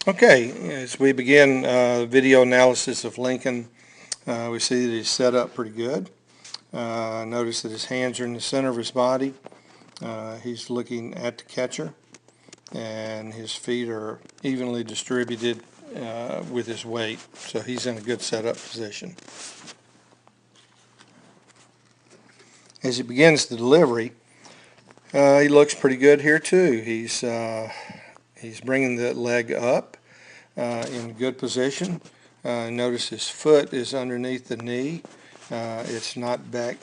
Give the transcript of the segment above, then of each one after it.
Okay, as we begin video analysis of Lincoln, we see that he's set up pretty good. Notice that his hands are in the center of his body. He's looking at the catcher, and his feet are evenly distributed with his weight, so he's in a good setup position. As he begins the delivery, he looks pretty good here too. He's bringing the leg up in good position. Notice his foot is underneath the knee. It's not back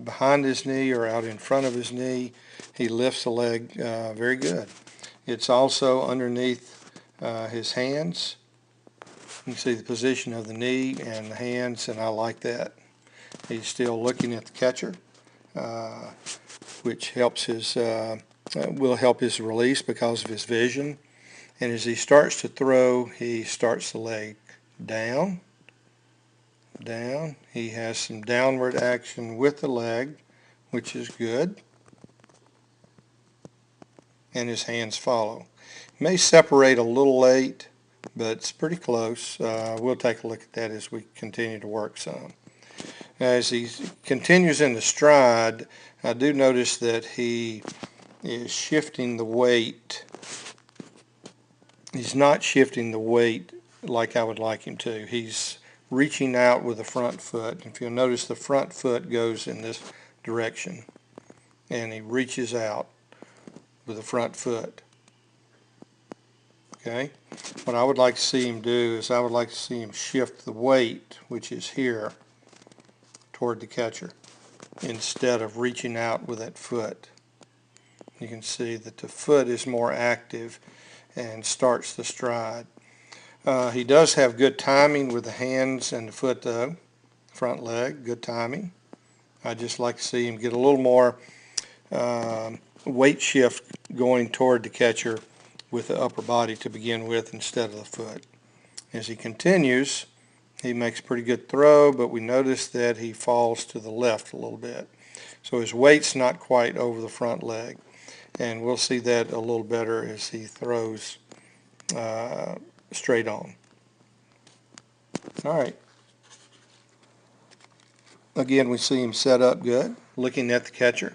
behind his knee or out in front of his knee. He lifts the leg very good. It's also underneath his hands. You can see the position of the knee and the hands, and I like that. He's still looking at the catcher, which helps his will help his release because of his vision. And as he starts to throw, he starts the leg down, down. He has some downward action with the leg, which is good. And his hands follow. May separate a little late, but it's pretty close. We'll take a look at that as we continue to work some. As he continues in the stride, I do notice that he is shifting the weight. He's not shifting the weight like I would like him to. He's reaching out with the front foot. If you'll notice, the front foot goes in this direction, and he reaches out with the front foot. Okay? What I would like to see him do is I would like to see him shift the weight, which is here, toward the catcher instead of reaching out with that foot. You can see that the foot is more active and starts the stride. He does have good timing with the hands and the foot though. Front leg, good timing. I'd just like to see him get a little more weight shift going toward the catcher with the upper body to begin with instead of the foot. As he continues, he makes a pretty good throw, but we notice that he falls to the left a little bit. So his weight's not quite over the front leg. And we'll see that a little better as he throws straight on. All right. Again, we see him set up good, looking at the catcher.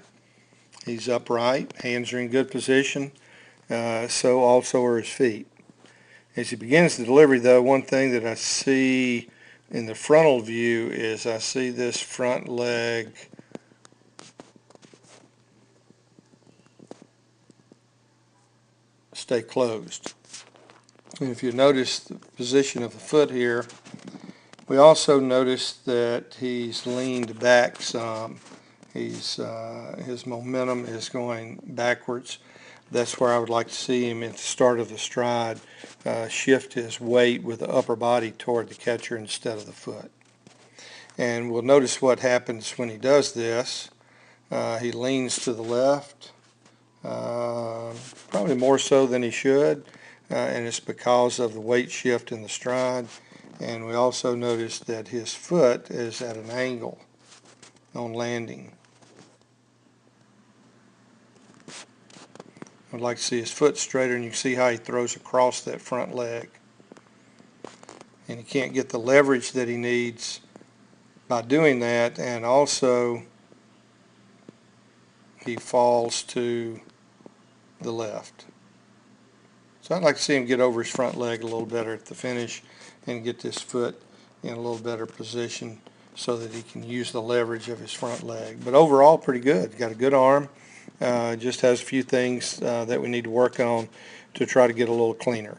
He's upright, hands are in good position, so also are his feet. As he begins the delivery, though, one thing that I see in the frontal view is I see this front leg stay closed. And if you notice the position of the foot here, we also notice that he's leaned back some. His momentum is going backwards. That's where I would like to see him at the start of the stride shift his weight with the upper body toward the catcher instead of the foot. And we'll notice what happens when he does this. He leans to the left. Probably more so than he should, and it's because of the weight shift in the stride. And we also notice that his foot is at an angle on landing. I'd like to see his foot straighter, and you can see how he throws across that front leg. And he can't get the leverage that he needs by doing that, and also he falls to the left. So I'd like to see him get over his front leg a little better at the finish and get this foot in a little better position so that he can use the leverage of his front leg. But overall, pretty good. Got a good arm. Just has a few things that we need to work on to try to get a little cleaner.